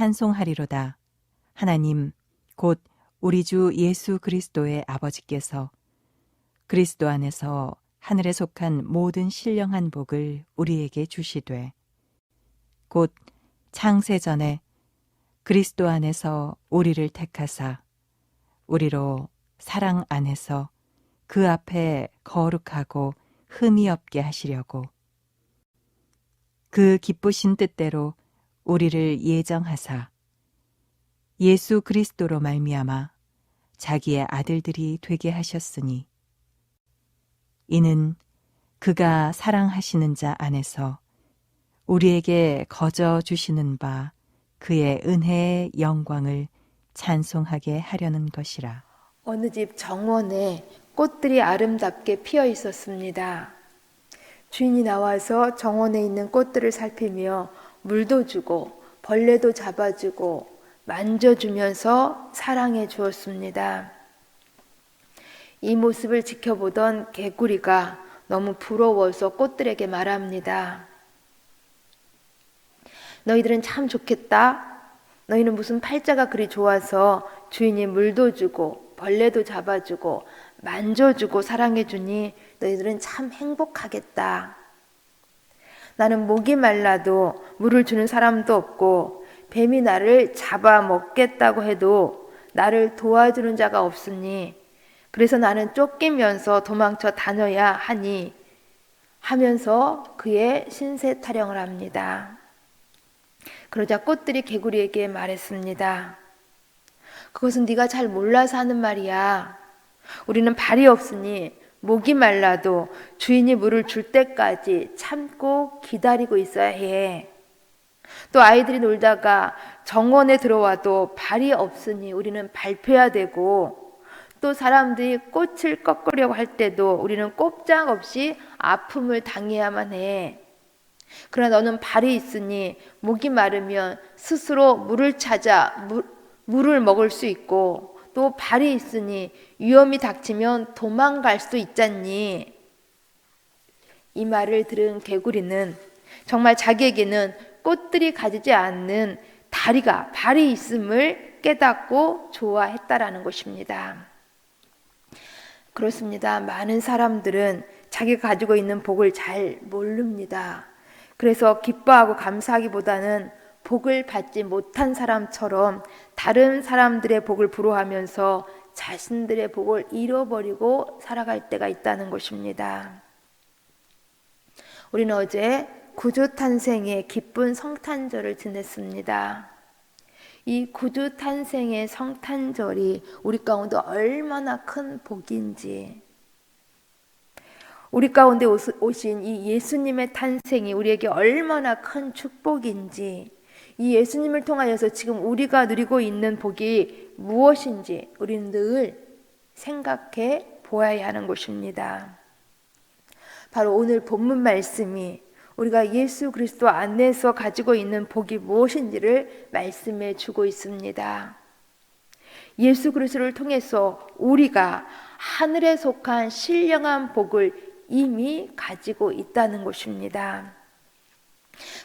찬송하리로다. 하나님 곧 우리 주 예수 그리스도의 아버지께서 그리스도 안에서 하늘에 속한 모든 신령한 복을 우리에게 주시되 곧 창세 전에 그리스도 안에서 우리를 택하사 우리로 사랑 안에서 그 앞에 거룩하고 흠이 없게 하시려고 그 기쁘신 뜻대로 우리를 예정하사 예수 그리스도로 말미암아 자기의 아들들이 되게 하셨으니 이는 그가 사랑하시는 자 안에서 우리에게 거저 주시는 바 그의 은혜의 영광을 찬송하게 하려는 것이라. 어느 집 정원에 꽃들이 아름답게 피어 있었습니다. 주인이 나와서 정원에 있는 꽃들을 살피며 물도 주고 벌레도 잡아주고 만져주면서 사랑해 주었습니다. 이 모습을 지켜보던 개구리가 너무 부러워서 꽃들에게 말합니다. 너희들은 참 좋겠다. 너희는 무슨 팔자가 그리 좋아서 주인이 물도 주고 벌레도 잡아주고 만져주고 사랑해주니 너희들은 참 행복하겠다. 나는 목이 말라도 물을 주는 사람도 없고 뱀이 나를 잡아먹겠다고 해도 나를 도와주는 자가 없으니 그래서 나는 쫓기면서 도망쳐 다녀야 하니 하면서 그의 신세 타령을 합니다. 그러자 꽃들이 개구리에게 말했습니다. 그것은 네가 잘 몰라서 하는 말이야. 우리는 발이 없으니 목이 말라도 주인이 물을 줄 때까지 참고 기다리고 있어야 해. 또 아이들이 놀다가 정원에 들어와도 발이 없으니 우리는 밟혀야 되고 또 사람들이 꽃을 꺾으려고 할 때도 우리는 꼼짝없이 아픔을 당해야만 해. 그러나 너는 발이 있으니 목이 마르면 스스로 물을 찾아 물을 먹을 수 있고 또 발이 있으니 위험이 닥치면 도망갈 수도 있잖니. 이 말을 들은 개구리는 정말 자기에게는 꽃들이 가지지 않는 발이 있음을 깨닫고 좋아했다라는 것입니다. 그렇습니다. 많은 사람들은 자기가 가지고 있는 복을 잘 모릅니다. 그래서 기뻐하고 감사하기보다는 복을 받지 못한 사람처럼 다른 사람들의 복을 부러워하면서 자신들의 복을 잃어버리고 살아갈 때가 있다는 것입니다. 우리는 어제 구주탄생의 기쁜 성탄절을 지냈습니다. 이 구주탄생의 성탄절이 우리 가운데 얼마나 큰 복인지, 우리 가운데 오신 이 예수님의 탄생이 우리에게 얼마나 큰 축복인지, 이 예수님을 통하여서 지금 우리가 누리고 있는 복이 무엇인지 우리는 늘 생각해 보아야 하는 것입니다. 바로 오늘 본문 말씀이 우리가 예수 그리스도 안에서 가지고 있는 복이 무엇인지를 말씀해 주고 있습니다. 예수 그리스도를 통해서 우리가 하늘에 속한 신령한 복을 이미 가지고 있다는 것입니다.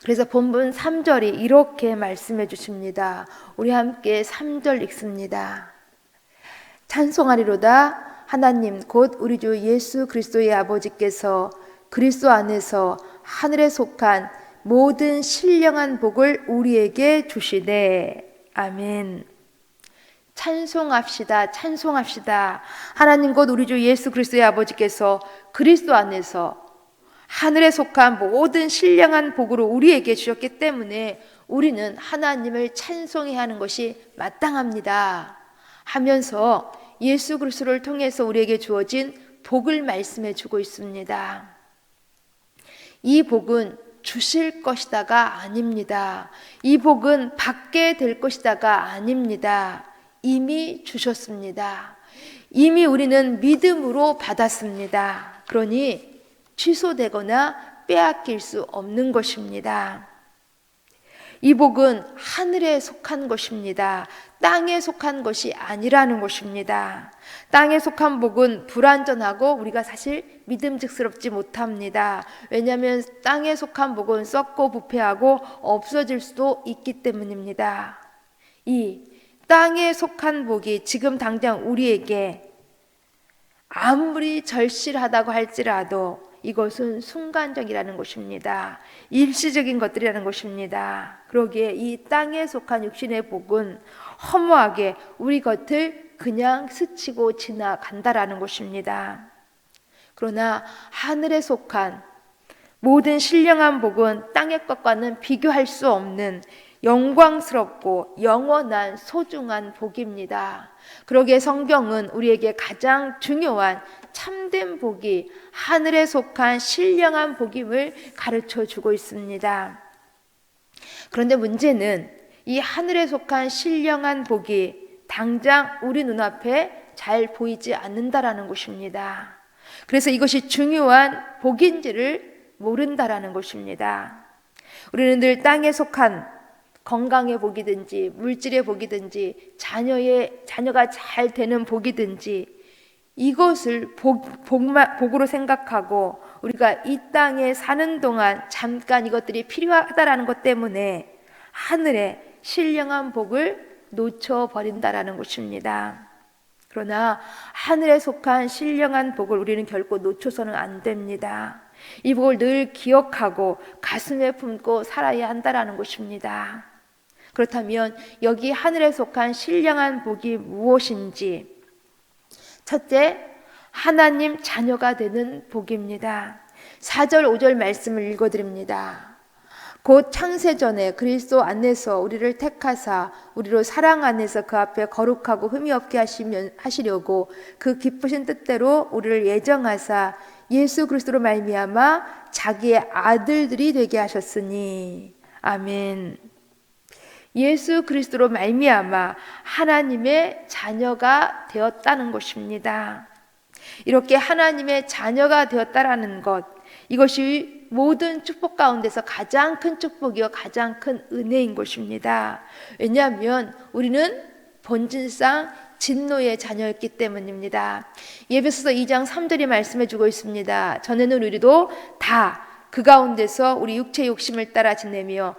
그래서 본문 3절이 이렇게 말씀해 주십니다. 우리 함께 3절 읽습니다. 찬송하리로다. 하나님 곧 우리 주 예수 그리스도의 아버지께서 그리스도 안에서 하늘에 속한 모든 신령한 복을 우리에게 주시되. 아멘. 찬송합시다. 찬송합시다. 하나님 곧 우리 주 예수 그리스도의 아버지께서 그리스도 안에서 하늘에 속한 모든 신령한 복으로 우리에게 주셨기 때문에 우리는 하나님을 찬송해야 하는 것이 마땅합니다 하면서 예수 그리스도를 통해서 우리에게 주어진 복을 말씀해 주고 있습니다. 이 복은 주실 것이다가 아닙니다. 이 복은 받게 될 것이다가 아닙니다. 이미 주셨습니다. 이미 우리는 믿음으로 받았습니다. 그러니 취소되거나 빼앗길 수 없는 것입니다. 이 복은 하늘에 속한 것입니다. 땅에 속한 것이 아니라는 것입니다. 땅에 속한 복은 불완전하고 우리가 사실 믿음직스럽지 못합니다. 왜냐하면 땅에 속한 복은 썩고 부패하고 없어질 수도 있기 때문입니다. 이 땅에 속한 복이 지금 당장 우리에게 아무리 절실하다고 할지라도 이것은 순간적이라는 것입니다. 일시적인 것들이라는 것입니다. 그러기에 이 땅에 속한 육신의 복은 허무하게 우리 겉을 그냥 스치고 지나간다라는 것입니다. 그러나 하늘에 속한 모든 신령한 복은 땅의 것과는 비교할 수 없는 영광스럽고 영원한 소중한 복입니다. 그러기에 성경은 우리에게 가장 중요한 참된 복이 하늘에 속한 신령한 복임을 가르쳐 주고 있습니다. 그런데 문제는 이 하늘에 속한 신령한 복이 당장 우리 눈앞에 잘 보이지 않는다라는 것입니다. 그래서 이것이 중요한 복인지를 모른다라는 것입니다. 우리는 늘 땅에 속한 건강의 복이든지 물질의 복이든지 자녀가 잘 되는 복이든지 이것을 복으로 생각하고 우리가 이 땅에 사는 동안 잠깐 이것들이 필요하다라는 것 때문에 하늘의 신령한 복을 놓쳐버린다라는 것입니다. 그러나 하늘에 속한 신령한 복을 우리는 결코 놓쳐서는 안 됩니다. 이 복을 늘 기억하고 가슴에 품고 살아야 한다라는 것입니다. 그렇다면 여기 하늘에 속한 신령한 복이 무엇인지, 첫째, 하나님 자녀가 되는 복입니다. 4절 5절 말씀을 읽어드립니다. 곧 창세전에 그리스도 안에서 우리를 택하사 우리로 사랑 안에서 그 앞에 거룩하고 흠이 없게 하시려고 그 기쁘신 뜻대로 우리를 예정하사 예수 그리스도로 말미암아 자기의 아들들이 되게 하셨으니. 아멘. 예수 그리스도로 말미암아 하나님의 자녀가 되었다는 것입니다. 이렇게 하나님의 자녀가 되었다라는 것, 이것이 모든 축복 가운데서 가장 큰 축복이요 가장 큰 은혜인 것입니다. 왜냐하면 우리는 본질상 진노의 자녀였기 때문입니다. 에베소서 2장 3절이 말씀해 주고 있습니다. 전에는 우리도 다 그 가운데서 우리 육체의 욕심을 따라 지내며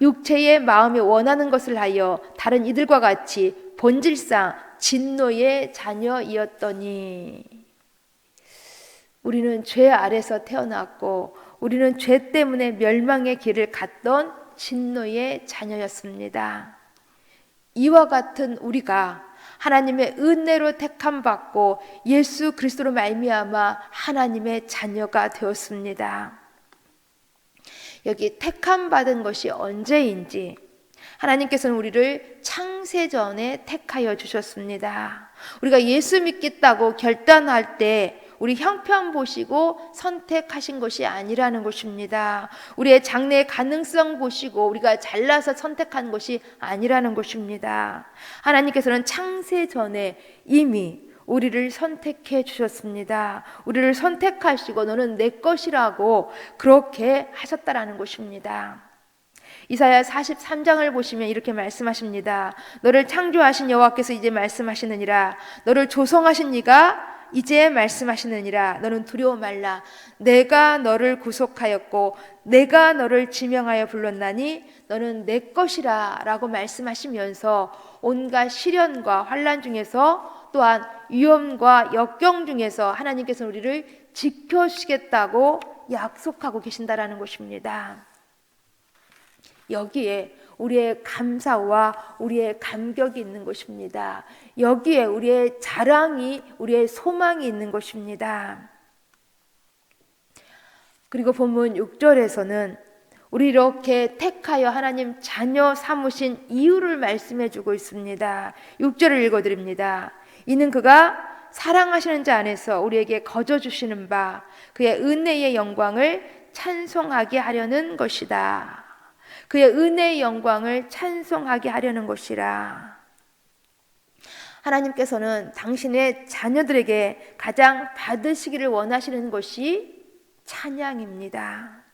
육체의 마음이 원하는 것을 하여 다른 이들과 같이 본질상 진노의 자녀이었더니, 우리는 죄 아래서 태어났고 우리는 죄 때문에 멸망의 길을 갔던 진노의 자녀였습니다. 이와 같은 우리가 하나님의 은혜로 택함 받고 예수 그리스도로 말미암아 하나님의 자녀가 되었습니다. 여기 택함 받은 것이 언제인지, 하나님께서는 우리를 창세전에 택하여 주셨습니다. 우리가 예수 믿겠다고 결단할 때 우리 형편 보시고 선택하신 것이 아니라는 것입니다. 우리의 장래의 가능성 보시고 우리가 잘나서 선택한 것이 아니라는 것입니다. 하나님께서는 창세전에 이미 우리를 선택해 주셨습니다. 우리를 선택하시고 너는 내 것이라고 그렇게 하셨다라는 것입니다. 이사야 43장을 보시면 이렇게 말씀하십니다. 너를 창조하신 여호와께서 이제 말씀하시느니라. 너를 조성하신 이가 이제 말씀하시느니라. 너는 두려워 말라. 내가 너를 구속하였고 내가 너를 지명하여 불렀나니 너는 내 것이라 라고 말씀하시면서 온갖 시련과 환난 중에서 또한 위험과 역경 중에서 하나님께서 우리를 지켜주시겠다고 약속하고 계신다라는 것입니다. 여기에 우리의 감사와 우리의 감격이 있는 것입니다. 여기에 우리의 자랑이, 우리의 소망이 있는 것입니다. 그리고 본문 6절에서는 우리 이렇게 택하여 하나님 자녀 삼으신 이유를 말씀해 주고 있습니다. 6절을 읽어드립니다. 이는 그가 사랑하시는 자 안에서 우리에게 거저 주시는 바 그의 은혜의 영광을 찬송하게 하려는 것이다. 그의 은혜의 영광을 찬송하게 하려는 것이라. 하나님께서는 당신의 자녀들에게 가장 받으시기를 원하시는 것이 찬양입니다.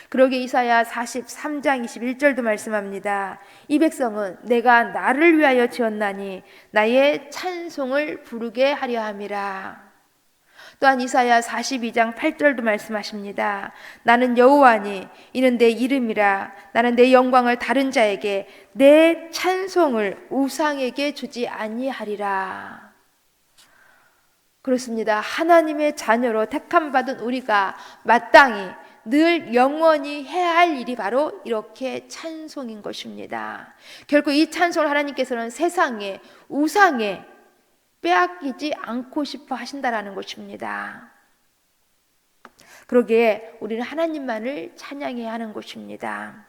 그러기에 이사야 43장 21절도 말씀합니다. 이 백성은 내가 나를 위하여 지었나니 나의 찬송을 부르게 하려 함이라. 또한 이사야 42장 8절도 말씀하십니다. 나는 여호와니 이는 내 이름이라. 나는 내 영광을 다른 자에게, 내 찬송을 우상에게 주지 아니하리라. 그렇습니다. 하나님의 자녀로 택함받은 우리가 마땅히 늘 영원히 해야 할 일이 바로 이렇게 찬송인 것입니다. 결국 이 찬송을 하나님께서는 세상에, 우상에 빼앗기지 않고 싶어 하신다라는 것입니다. 그러기에 우리는 하나님만을 찬양해야 하는 것입니다.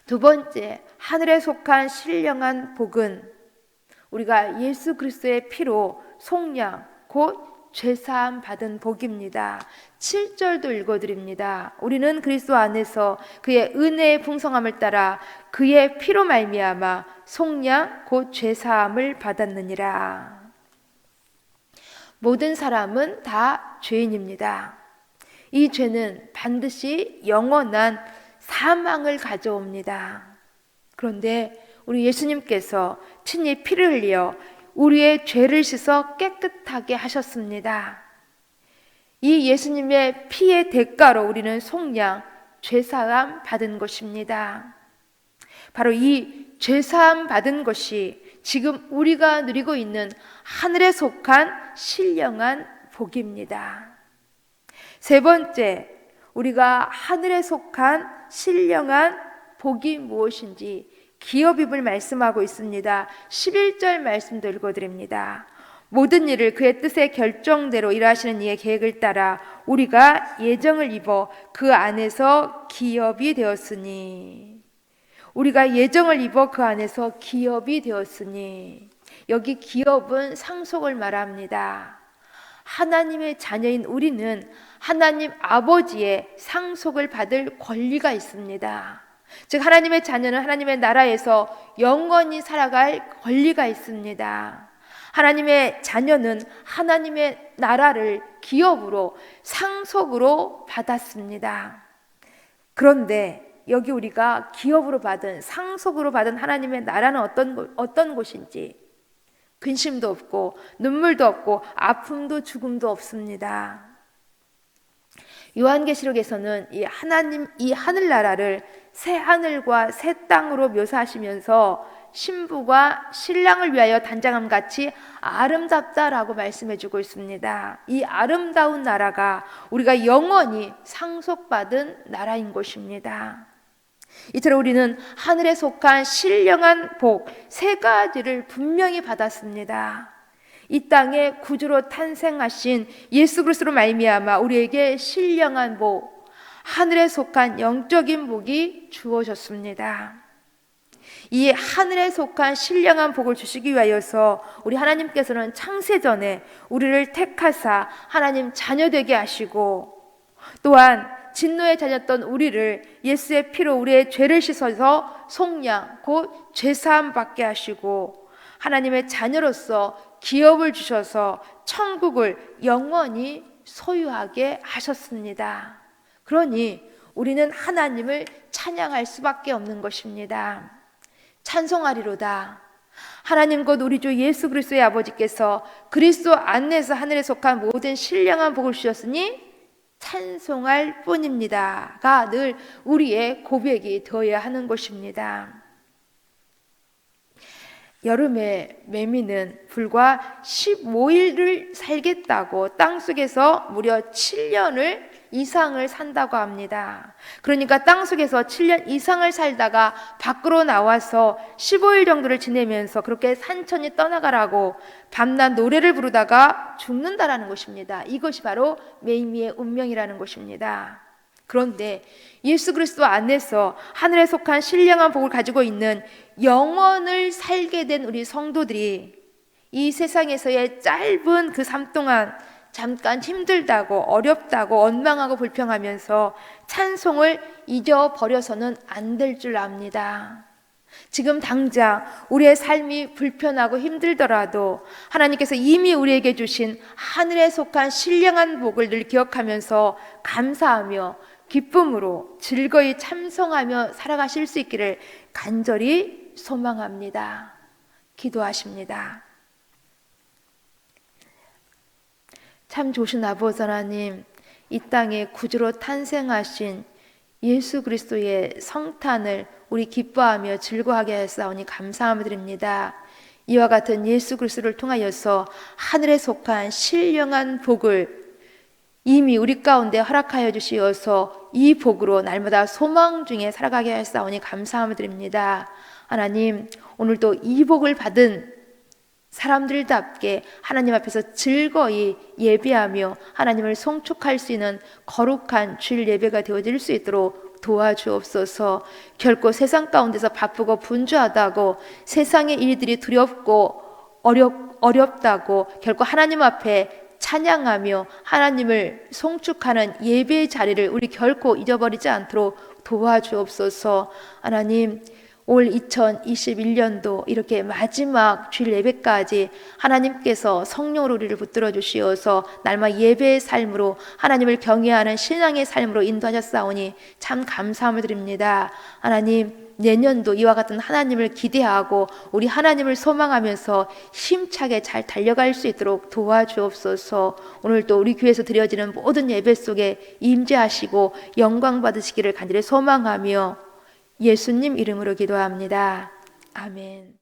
두 번째, 하늘에 속한 신령한 복은 우리가 예수 그리스도의 피로 속량, 곧 죄사함 받은 복입니다. 7절도 읽어드립니다. 우리는 그리스도 안에서 그의 은혜의 풍성함을 따라 그의 피로 말미암아 속량, 곧 죄사함을 받았느니라. 모든 사람은 다 죄인입니다. 이 죄는 반드시 영원한 사망을 가져옵니다. 그런데 우리 예수님께서 친히 피를 흘려 우리의 죄를 씻어 깨끗하게 하셨습니다. 이 예수님의 피의 대가로 우리는 속량, 죄사함 받은 것입니다. 바로 이 죄사함 받은 것이 지금 우리가 누리고 있는 하늘에 속한 신령한 복입니다. 세 번째, 우리가 하늘에 속한 신령한 복이 무엇인지 기업입을 말씀하고 있습니다. 11절 말씀도 읽어드립니다. 모든 일을 그의 뜻의 결정대로 일하시는 이의 계획을 따라 우리가 예정을 입어 그 안에서 기업이 되었으니, 우리가 예정을 입어 그 안에서 기업이 되었으니, 여기 기업은 상속을 말합니다. 하나님의 자녀인 우리는 하나님 아버지의 상속을 받을 권리가 있습니다. 즉 하나님의 자녀는 하나님의 나라에서 영원히 살아갈 권리가 있습니다. 하나님의 자녀는 하나님의 나라를 기업으로, 상속으로 받았습니다. 그런데 여기 우리가 기업으로 받은, 상속으로 받은 하나님의 나라는 어떤 곳인지 근심도 없고 눈물도 없고 아픔도 죽음도 없습니다. 요한계시록에서는 이 하늘나라를 새 하늘과 새 땅으로 묘사하시면서 신부가 신랑을 위하여 단장함 같이 아름답다라고 말씀해주고 있습니다. 이 아름다운 나라가 우리가 영원히 상속받은 나라인 것입니다. 이처럼 우리는 하늘에 속한 신령한 복 세 가지를 분명히 받았습니다. 이 땅에 구주로 탄생하신 예수 그리스도로 말미암아 우리에게 신령한 복, 하늘에 속한 영적인 복이 주어졌습니다. 이 하늘에 속한 신령한 복을 주시기 위하여서 우리 하나님께서는 창세전에 우리를 택하사 하나님 자녀 되게 하시고, 또한 진노의 자녀였던 우리를 예수의 피로 우리의 죄를 씻어서 속량, 곧 죄사함 받게 하시고, 하나님의 자녀로서 기업을 주셔서 천국을 영원히 소유하게 하셨습니다. 그러니 우리는 하나님을 찬양할 수밖에 없는 것입니다. 찬송하리로다. 하나님 곧 우리 주 예수 그리스도의 아버지께서 그리스도 안에서 하늘에 속한 모든 신령한 복을 주셨으니 찬송할 뿐입니다가 늘 우리의 고백이 되어야 하는 것입니다. 여름에 매미는 불과 15일을 살겠다고 땅속에서 무려 7년을 이상을 산다고 합니다. 그러니까 땅속에서 7년 이상을 살다가 밖으로 나와서 15일 정도를 지내면서 그렇게 산천이 떠나가라고 밤낮 노래를 부르다가 죽는다라는 것입니다. 이것이 바로 매미의 운명이라는 것입니다. 그런데 예수 그리스도 안에서 하늘에 속한 신령한 복을 가지고 있는 영원을 살게 된 우리 성도들이 이 세상에서의 짧은 그 삶 동안 잠깐 힘들다고 어렵다고 원망하고 불평하면서 찬송을 잊어버려서는 안 될 줄 압니다. 지금 당장 우리의 삶이 불편하고 힘들더라도 하나님께서 이미 우리에게 주신 하늘에 속한 신령한 복을 늘 기억하면서 감사하며 기쁨으로 즐거이 참송하며 살아가실 수 있기를 간절히 소망합니다. 기도하십니다. 참 좋으신 아버지 하나님, 이 땅에 구주로 탄생하신 예수 그리스도의 성탄을 우리 기뻐하며 즐거워하게 하사오니 감사함을 드립니다. 이와 같은 예수 그리스도를 통하여서 하늘에 속한 신령한 복을 이미 우리 가운데 허락하여 주시어서 이 복으로 날마다 소망 중에 살아가게 하사오니 감사함을 드립니다. 하나님, 오늘도 이 복을 받은 사람들답게 하나님 앞에서 즐거이 예배하며 하나님을 송축할 수 있는 거룩한 주일 예배가 되어질 수 있도록 도와주옵소서. 결코 세상 가운데서 바쁘고 분주하다고, 세상의 일들이 두렵고 어렵다고 결코 하나님 앞에 찬양하며 하나님을 송축하는 예배의 자리를 우리 결코 잊어버리지 않도록 도와주옵소서. 하나님, 올 2021년도 이렇게 마지막 주일 예배까지 하나님께서 성령으로 우리를 붙들어 주시어서 날마다 예배의 삶으로 하나님을 경외하는 신앙의 삶으로 인도하셨사오니 참 감사함을 드립니다. 하나님, 내년도 이와 같은 하나님을 기대하고 우리 하나님을 소망하면서 힘차게 잘 달려갈 수 있도록 도와주옵소서. 오늘도 우리 교회에서 드려지는 모든 예배 속에 임재하시고 영광 받으시기를 간절히 소망하며 예수님 이름으로 기도합니다. 아멘.